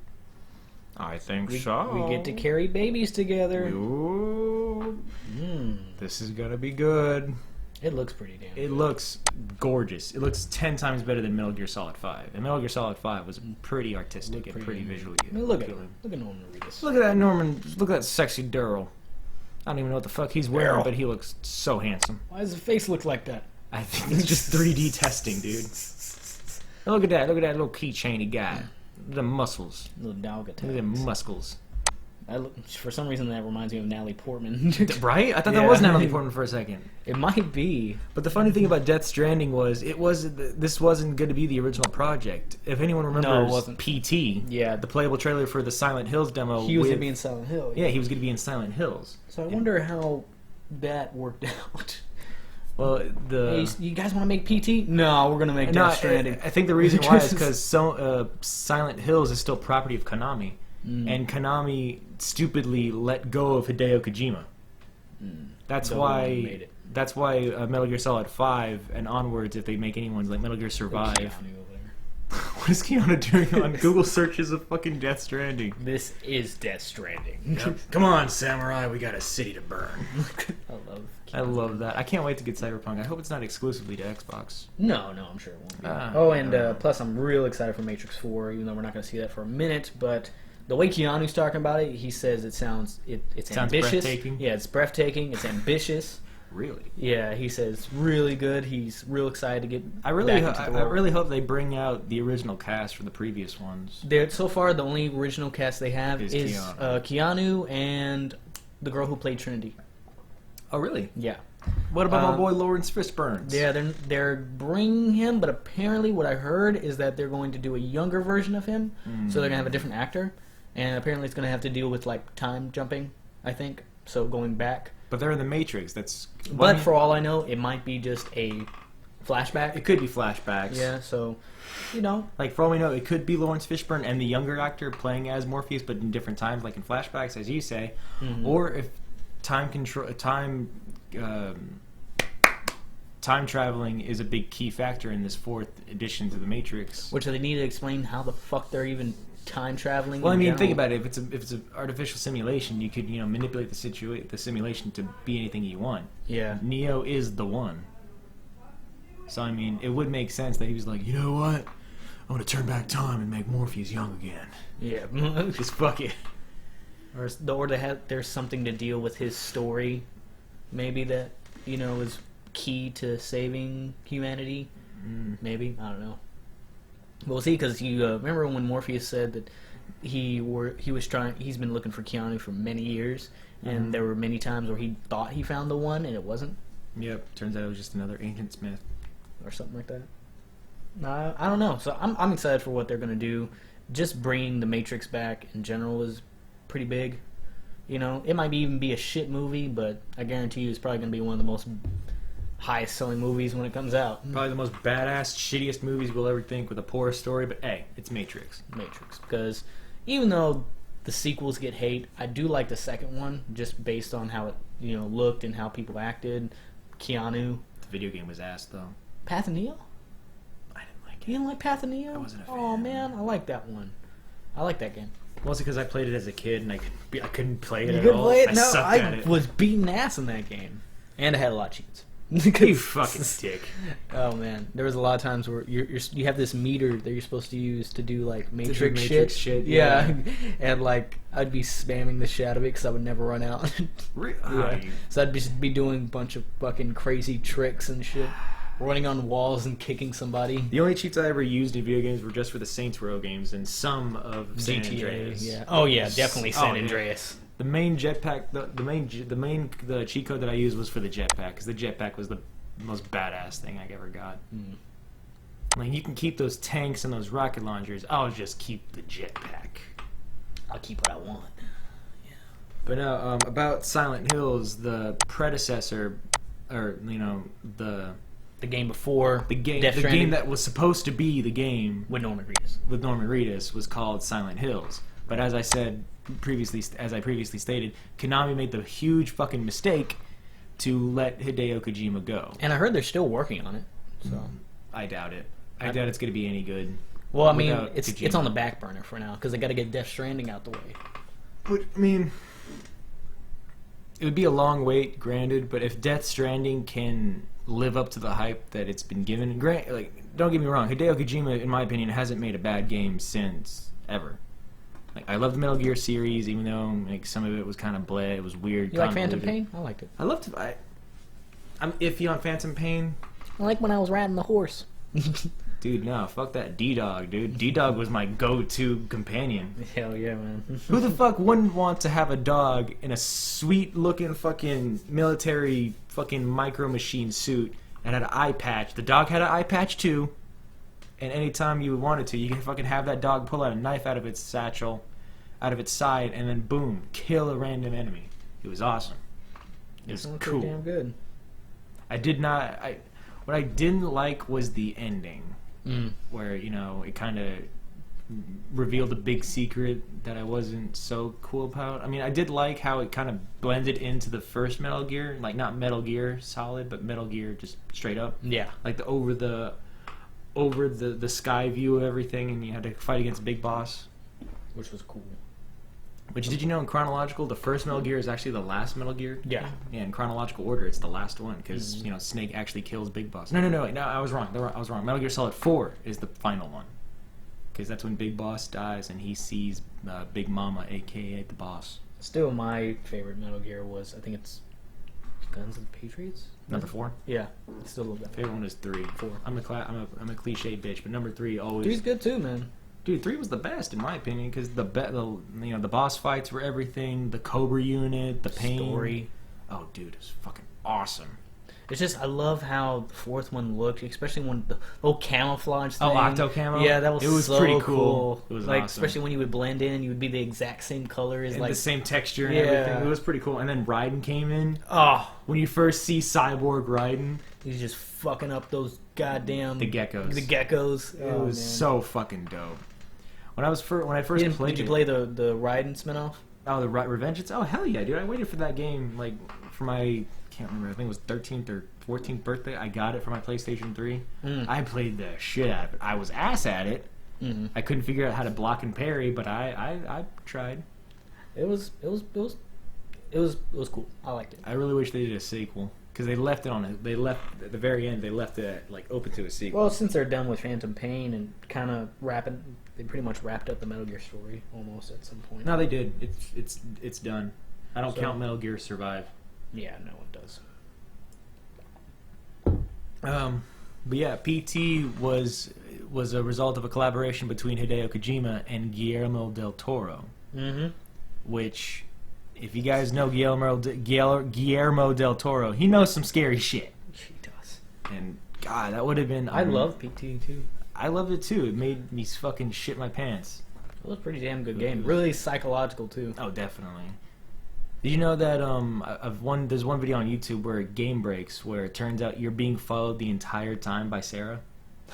I think so. We get to carry babies together. Ooh, this is gonna be good. It looks pretty damn It good. looks gorgeous. It looks 10 times better than Metal Gear Solid 5. And Metal Gear Solid 5 was pretty artistic and pretty visually I mean, look at appealing. him. Look at Norman Reedus. Look at that Norman. Look at that sexy Daryl. I don't even know what the fuck he's wearing, Daryl. but he looks so handsome. Why does his face look like that? I think it's just 3D testing, dude. Look at that. Look at that little keychain he got. Look at the muscles. Little dog attack. Look at them muscles. For some reason, that reminds me of Natalie Portman. Right? I thought Yeah. that was Natalie Portman for a second. It might be. But the funny thing about Death Stranding was this wasn't going to be the original project. If anyone remembers No, it wasn't. PT, Yeah. the playable trailer for the Silent Hills demo, He was with- going to be in Silent Hill. yeah, he was going to be in Silent Hills. So I wonder how that worked out. Well, Hey, you guys want to make PT? No, we're going to make no, Death Stranding. I think the reason why is because Silent Hills is still property of Konami, and Konami stupidly let go of Hideo Kojima. That's So why. they made it. That's why Metal Gear Solid 5 and onwards, if they make any ones like Metal Gear Survive. Keanu over there. What is Keanu doing on Google searches of fucking Death Stranding? This is Death Stranding. Come on, samurai, we got a city to burn. I love I love that. I can't wait to get Cyberpunk. I hope it's not exclusively to Xbox. No, I'm sure it won't be. Ah. Plus I'm real excited for Matrix 4, even though we're not going to see that for a minute, but the way Keanu's talking about it, he says it's Sounds ambitious. breathtaking. Yeah, it's breathtaking, it's ambitious. Really? Yeah, he says it's really good. He's real excited to get I really back hope they bring out the original cast for the previous ones. So far, the only original cast they have Is is Keanu. Keanu and the girl who played Trinity. Oh, really? Yeah. What about my boy Lawrence Fishburne? Yeah, they're bringing him, but apparently what I heard is that they're going to do a younger version of him, so they're going to have a different actor, and apparently it's going to have to deal with, like, time jumping, I think, so going back. But they're in the Matrix. That's. But for all I know, it might be just a flashback. It could be flashbacks. Yeah, so, you know. Like, for all we know, it could be Lawrence Fishburne and the younger actor playing as Morpheus, but in different times, like in flashbacks, as you say. Or if time traveling is a big key factor in this fourth edition to the Matrix. Which they need to explain how the fuck they're even time traveling. Well, I in mean, general. think about it. If it's an artificial simulation, you could manipulate the simulation to be anything you want. Yeah. Neo is the one. So I mean, it would make sense that he was like, you know what? I'm gonna turn back time and make Morpheus young again. Yeah. Just fuck it. Or there's something to deal with his story maybe that is key to saving humanity. Maybe, I don't know. We'll see, because you remember when Morpheus said that he's been looking for Keanu for many years, and there were many times where he thought he found the one and it wasn't. Yep. Turns out it was just another ancient Smith or something like that. I don't know. So I'm excited for what they're gonna do. Just bringing the Matrix back in general is pretty big. It might even be a shit movie, but I guarantee you it's probably gonna be one of the most highest selling movies when it comes out. Probably the most badass, shittiest movies we'll ever think, with a poor story, but hey, it's Matrix. Because even though the sequels get hate, I do like the second one, just based on how it looked and how people acted. Keanu. The video game was ass, though. Path of Neo? I didn't like it. You didn't like Path of Neo? I wasn't a fan. Oh man, I like that one. I like that game. Mostly because I played it as a kid and I couldn't play it You at could all. play it? I No, sucked at it. was beating ass in that game, and I had a lot of cheats. You fucking dick. Oh man, there was a lot of times where you have this meter that you're supposed to use to do like Matrix, Matrix shit, yeah. And like I'd be spamming the shit out of it because I would never run out. Yeah. So I'd just be doing a bunch of fucking crazy tricks and shit, running on walls and kicking somebody. The only cheats I ever used in video games were just for the Saints Row games and some of San GTA, Andreas. yeah. Oh yeah, definitely San Andreas. The main jetpack, the cheat code that I used was for the jetpack, because the jetpack was the most badass thing I ever got. Like, you can keep those tanks and those rocket launchers. I'll just keep the jetpack. I'll keep what I want. But about Silent Hills, the predecessor, or the game before game, Death the Stranding game that was supposed to be the game with Norman Reedus. With Norman Reedus was called Silent Hills. But as I previously stated, Konami made the huge fucking mistake to let Hideo Kojima go. And I heard they're still working on it. So I doubt it. I doubt it's going to be any good. Well, I mean, without it's Kojima. on the back burner for now because they got to get Death Stranding out the way. But I mean, it would be a long wait, granted. But if Death Stranding can live up to the hype that it's been given, don't get me wrong, Hideo Kojima, in my opinion, hasn't made a bad game since ever. Like, I love the Metal Gear series, even though some of it was kind of bleh. It was weird. You like Phantom Pain? I liked it. I'm iffy on Phantom Pain. I like when I was riding the horse. Dude, no, fuck that D-Dog, dude. D-Dog was my go-to companion. Hell yeah, man. Who the fuck wouldn't want to have a dog in a sweet-looking fucking military fucking micro-machine suit and had an eye patch? The dog had an eye patch, too. And anytime you wanted to, you can fucking have that dog pull out a knife out of its satchel, out of its side, and then boom, kill a random enemy. It was awesome. It was cool. Damn good. What I didn't like was the ending, where it kind of revealed a big secret that I wasn't so cool about. I mean, I did like how it kind of blended into the first Metal Gear, like not Metal Gear Solid, but Metal Gear just straight up. Yeah. Like over the sky view of everything, and you had to fight against Big Boss, Which was cool. which, did you know, in chronological, the first Metal Gear is actually the last Metal Gear? Yeah. In chronological order, it's the last one, because Snake actually kills Big Boss. No, I was wrong. Metal Gear Solid 4 is the final one, because that's when Big Boss dies and he sees Big Mama, aka the boss. Still, my favorite Metal Gear was, I think it's Guns of the Patriots? Number 4. Yeah. I still love that. Favorite one is 3. 4. I'm a cliche bitch, but number 3 always. 3's good too, man. Dude, 3 was the best in my opinion, because the boss fights were everything. The Cobra unit, the pain. Story. Oh, dude, it's fucking awesome. It's just, I love how the fourth one looked, especially when the old camouflage thing. Oh, Octo Camo? Yeah, that was It was so pretty cool. It was like, awesome. especially when you would blend in, you would be the exact same color as And like the same texture and Yeah. everything. It was pretty cool. And then Raiden came in. Oh, When you first see Cyborg Raiden, he's just fucking up those goddamn the geckos. The geckos. It was so fucking dope. When I first played Did you it- play the Raiden spinoff? Oh, the Revengeance? Oh, hell yeah, dude. I waited for that game, like, for my, can't remember, I think it was 13th or 14th birthday. I got it for my PlayStation 3. I played the shit out of it. I was ass at it. I couldn't figure out how to block and parry, but I tried. It was cool. I liked it. I really wish they did a sequel, because they left it at the very end, they left it, like, open to a sequel. Well, since they're done with Phantom Pain and kind of they pretty much wrapped up the Metal Gear story almost at some point. No, they did. It's done. I don't So- count Metal Gear Survive. Yeah, no one does. But yeah, PT was a result of a collaboration between Hideo Kojima and Guillermo del Toro. Mm-hmm. Which, if you guys know Guillermo del Toro, he knows some scary shit. She does. And God, that would have been. I love PT too. I loved it too. It made me fucking shit my pants. It was a pretty damn good game. Really psychological too. Oh, definitely. Did you know that there's one video on YouTube where a game breaks where it turns out you're being followed the entire time by Sarah?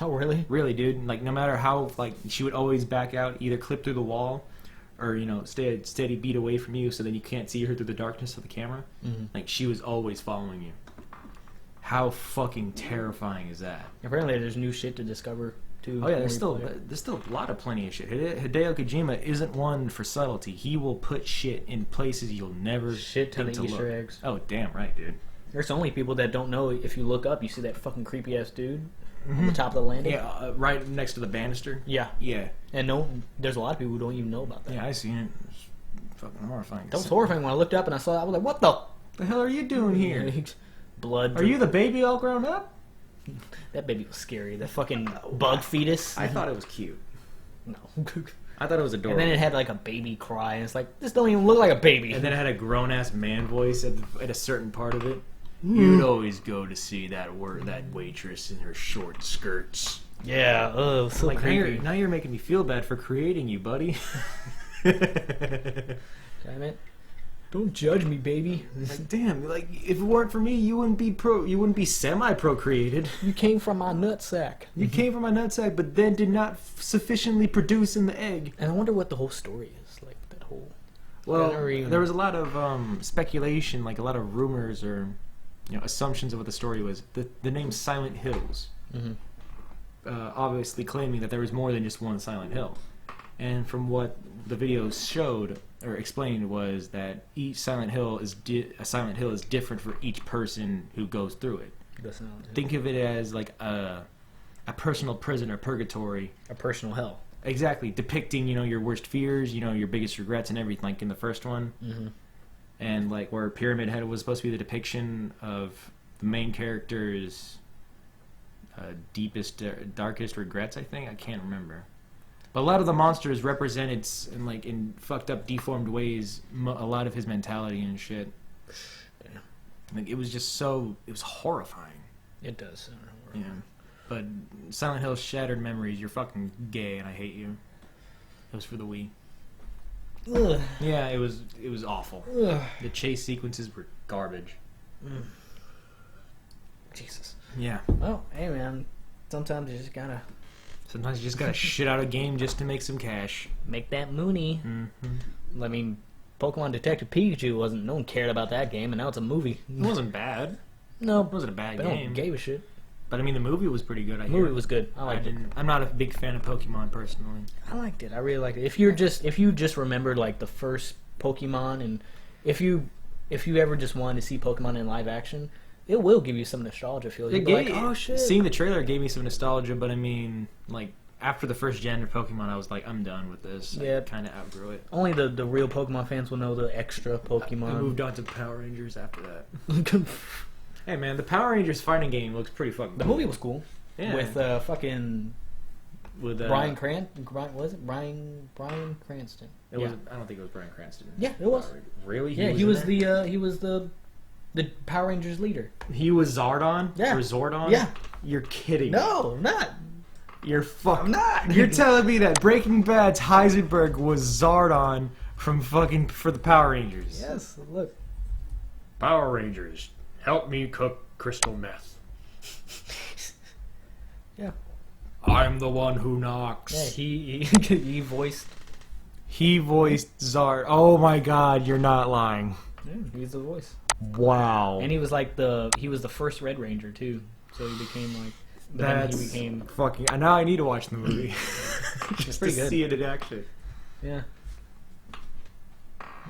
Oh, really? Really, dude. Like, no matter how, like, she would always back out, either clip through the wall or, you know, stay a steady beat away from you so that you can't see her through the darkness of the camera. Mm-hmm. Like, she was always following you. How fucking terrifying is that? Apparently, there's new shit to discover too. Oh yeah, there's still plenty of shit. Hideo Kojima isn't one for subtlety. He will put shit in places you'll never Shit ton think of to Easter look. eggs. Oh damn right, dude. There's so many people that don't know. If you look up, you see that fucking creepy ass dude on the top of the landing. Yeah, right next to the banister. Yeah. Yeah. And there's a lot of people who don't even know about that. Yeah, I seen it. It's fucking horrifying. That was horrifying when I looked up and I saw that. I was like, what the? The hell are you doing here? Blood. Are you the baby all grown up? That baby was scary. The fucking bug fetus. I thought it was cute. No. I thought it was adorable. And then it had like a baby cry, and it's like, this don't even look like a baby. And then it had a grown ass man voice at a certain part of it. You'd always go to see that waitress in her short skirts. Yeah, so Like creepy. now you're making me feel bad for creating you, buddy. Damn it. Don't judge me, baby. Like damn, like if it weren't for me, you wouldn't be semi-procreated. You came from my nutsack. You came from my nutsack, but then did not sufficiently produce in the egg. And I wonder what the whole story is, like that whole. Well, never even- there was a lot of speculation, like a lot of rumors or assumptions of what the story was. The name Silent Hills, Mm-hmm. obviously claiming that there was more than just one Silent Hill. And from what the videos showed or explained was that each Silent Hill is different for each person who goes through it. Think of it as like a personal prison or purgatory. A personal hell. Exactly, depicting your worst fears, your biggest regrets and everything. Like in the first one, Mm-hmm. and like where Pyramid Head was supposed to be the depiction of the main character's deepest, darkest regrets. I think I can't remember. But a lot of the monsters represented in fucked up, deformed ways a lot of his mentality and shit. Yeah. Like it was horrifying. It does. Yeah. But Silent Hill shattered memories. You're fucking gay, and I hate you. It was for the Wii. Ugh. Yeah, it was awful. Ugh. The chase sequences were garbage. Jesus. Yeah. Well, hey man, sometimes you just gotta Sometimes you just gotta shit out a game just to make some cash. make that mooney. Mm-hmm. I mean, Pokemon Detective Pikachu wasn't. No one cared about that game, and now it's a movie. It wasn't bad. No, It wasn't a bad but no game. one gave a shit. But I mean, the movie was pretty good. The movie was good. I liked it. I'm not a big fan of Pokemon personally. I liked it. I really liked it. If you just remembered like the first Pokemon, and if you ever just wanted to see Pokemon in live action, it will give you some nostalgia feel. You'll be like, oh shit. Seeing the trailer gave me some nostalgia, but I mean, like after the first gen of Pokemon, I was like, I'm done with this. Yeah. I kind of outgrew it. Only the real Pokemon fans will know the extra Pokemon. I moved on to the Power Rangers after that. Hey man, the Power Rangers fighting game looks pretty fucking The cool. movie was cool. Yeah. With fucking with Bryan Cranston. Was it Bryan Cranston? It was. I don't think it was Bryan Cranston. Yeah, it was. Really? Yeah, he was the Power Rangers leader. He was Zardon. Yeah. Or Zordon. Yeah. You're kidding. No, I'm not. You're fucking. I'm not. You're telling me that Breaking Bad's Heisenberg was Zardon from fucking for the Power Rangers. Yes, look. Power Rangers, help me cook crystal meth. Yeah. I'm the one who knocks. Yeah, he voiced. He voiced Zard. Oh my god, you're not lying. Yeah, he's the voice. Wow. And he was like the first Red Ranger too. So he became like. But then That's he became. fucking. Now I need to watch the movie just to pretty good. see it in action. Yeah.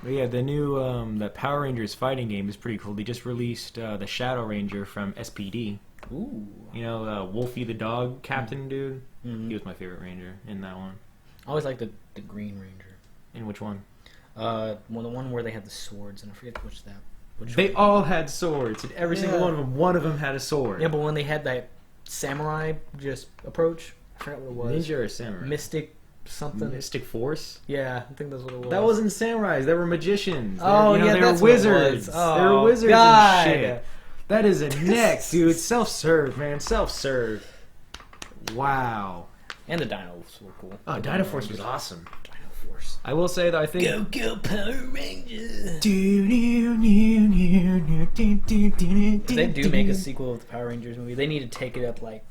But yeah, the new the Power Rangers fighting game is pretty cool. They just released the Shadow Ranger from SPD. Ooh. You know, Wolfie the dog captain dude. Mm-hmm. He was my favorite ranger in that one. I always liked the Green Ranger. In which one? Well, the one where they had the swords, and I forget which that. They all had swords, and every single one of them had a sword. Yeah, but when they had that samurai just approach, I forgot what it was. Ninja or samurai? Mystic something. Mystic Force? Yeah, I think that's what it was. That wasn't samurais. They were magicians. Oh, they were that's what it wizards. was. Oh, they were wizards God. and shit. That is a neck, dude. Self-serve, man. Self-serve. Wow. And the dinos were cool. Oh, Dino Force was awesome. Dino Force. I will say, though, I think... Go Power Rangers! If they do make a sequel of the Power Rangers movie, they need to take it up like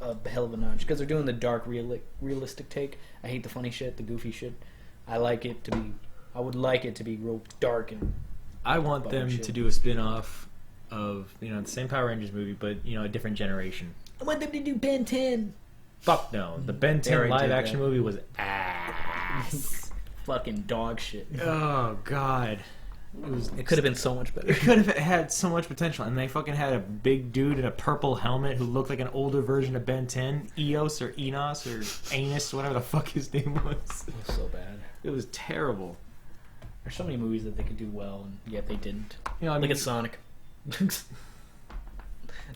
a hell of a notch because they're doing the dark, realistic take. I hate the funny shit, the goofy shit. I like it to be. I would like it to be real dark and. I want them shit. to do a spin-off of, the same Power Rangers movie, but, a different generation. I want them to do Ben 10. Fuck no. The Ben They 10 already did live-action that. movie was ass. Fucking dog shit. Oh, God. It could have been so much It better. could have had so much potential, and they fucking had a big dude in a purple helmet who looked like an older version of Ben 10, Eos or Enos or Anus, whatever the fuck his name was. It was so bad. It was terrible. There's so many movies that they could do well, and yet they didn't. I Look mean, at Sonic.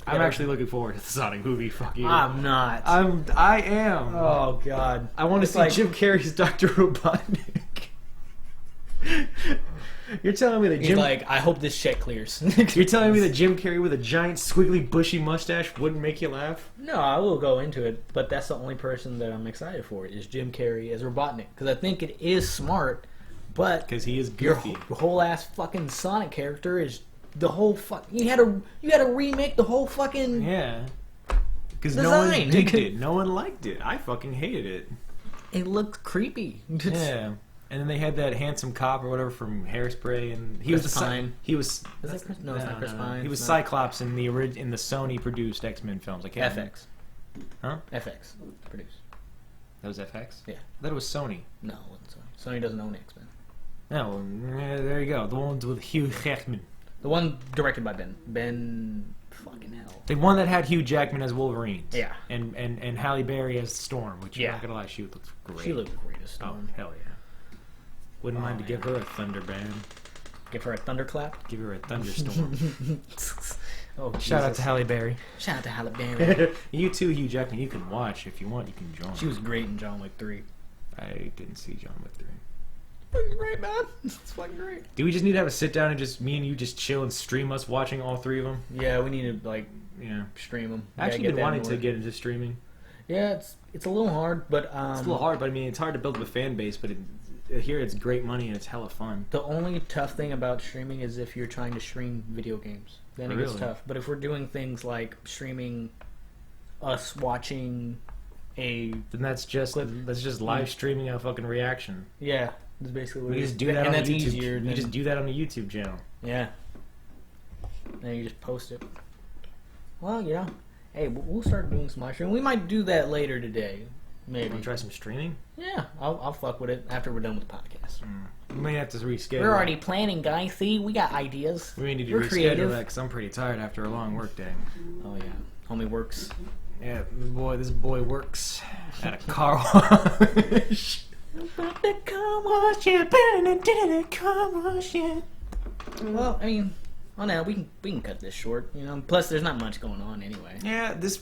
I'm actually looking forward to the Sonic movie. Fuck you. I'm not. I am. Oh God. I want to It's see like- Jim Carrey's Dr. Robotnik. You're telling me that He's Jim like, I hope this shit clears. You're telling me that Jim Carrey with a giant squiggly bushy mustache wouldn't make you laugh? No, I will go into it, but that's the only person that I'm excited for is Jim Carrey as Robotnik because I think it is smart, but Because he is your goofy. whole ass fucking Sonic character is the whole fuck. You had to remake the whole fucking. Yeah. Because no one Design. digged it. No one liked it. I fucking hated it. It looked creepy. Yeah. And then they had that handsome cop or whatever from Hairspray, and he Chris was the Pine. he was Is that Chris? No, it's not Chris Pine. He was It's not. Cyclops in the Sony produced X-Men films. I can't remember. FX. Huh? FX produced. That was FX. Yeah. I thought it was Sony. No, it wasn't Sony. Sony doesn't own X-Men. No, there you go. The ones with Hugh Jackman. The one directed by Ben. Fucking hell. The one that had Hugh Jackman as Wolverine. Yeah. And Halle Berry as Storm, which Yeah. I'm not gonna lie, she looks great. She looked great as Oh, Storm. hell yeah. Wouldn't mind to give her a thunder band. Give her a thunderclap. Give her a thunderstorm. Oh, Shout out Jesus. to Halle Berry. Shout out to Halle Berry. You too, Hugh Jackman. You can watch if you want. You can join. She was great in John Wick 3. I didn't see John Wick 3. Fucking great, man. It's fucking great. Do we just need to have a sit down and just me and you just chill and stream us watching all three of them? Yeah, we need to like Yeah. stream them. I actually been wanting to get into streaming. Yeah, it's a little hard, but It's a little hard, but I mean, it's hard to build up a fan base. But here, it's great money and it's hella fun. The only tough thing about streaming is if you're trying to stream video games. Then it gets Really? tough. But if we're doing things like streaming us watching a Then that's just live streaming a fucking reaction. yeah, that's basically what We it just is. do that and on that's YouTube. easier. You Than, just do that on the YouTube channel. yeah. And you just post it. Well, yeah. Hey, we'll start doing some live streaming. We might do that later today. Maybe. Want to try some streaming? Yeah, I'll fuck with it after we're done with the podcast. We may have to reschedule. We're already planning, guys. See, we got ideas. We need to We're reschedule creative. that because I'm pretty tired after a long work day. Oh yeah, homie works. Yeah, this boy works at a car wash. Well, I mean, oh no, we can cut this short. You know, plus there's not much going on anyway. Yeah, this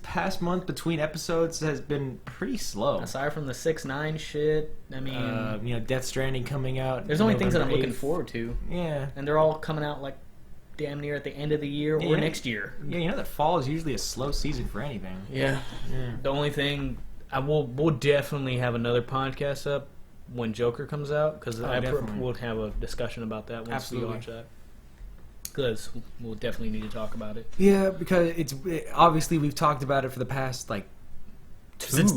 past month between episodes has been pretty slow. Aside from the 6ix9ine shit, I mean, Death Stranding coming out. there's only things that I'm November looking 8th. forward to, Yeah. and they're all coming out like damn near at the end of the year or Yeah. next year. Yeah, you know that fall is usually a slow season for anything. Yeah. Yeah. The only thing we'll definitely have another podcast up when Joker comes out because definitely. we'll have a discussion about that once Absolutely. we watch that. Because we'll definitely need to talk about it. Yeah, because obviously we've talked about it for the past since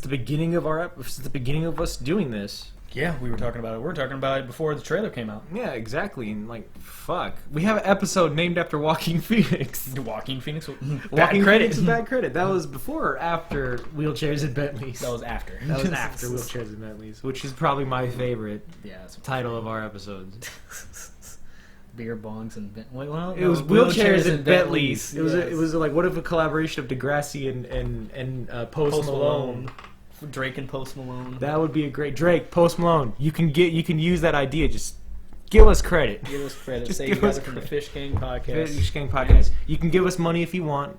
the beginning of us doing this. Yeah, we were talking about it. We were talking about it before the trailer came out. Yeah, exactly. And fuck, we have an episode named after Joaquin Phoenix. The Joaquin Phoenix. Joaquin Phoenix is bad credit. That was before or after Wheelchairs and Bentleys. That was after. That was after Wheelchairs and Bentleys, which is probably my favorite Yeah, that's title of our episodes. beer bongs and It was Wheelchairs and Bentleys. It was Yes. it was like what if a collaboration of Degrassi and Post Malone. Drake and Post Malone. That would be a great Drake, Post Malone. You can use that idea. Just Give us credit. Give us credit. Just Say give you got us it from the credit. Fish Gang podcast. Fish Gang podcast. You can give us money if you want.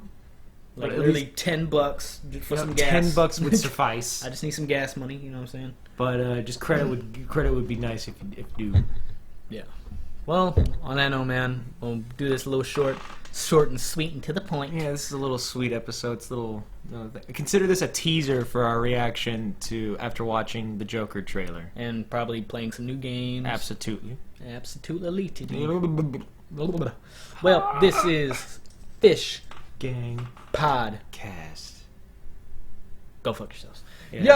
Like but at literally least- $10 for some gas. $10 would suffice. I just need some gas money. You know what I'm saying? But just credit would be nice if you do. Yeah. Well, on that note, man, we'll do this a little short and sweet and to the point. Yeah, this is a little sweet episode. It's a little. Consider this a teaser for our reaction to after watching the Joker trailer. And probably playing some new games. Absolutely. Absolutely. Well, this is Fish Gang Pod. cast. Go fuck yourselves. Yeah. Yeah.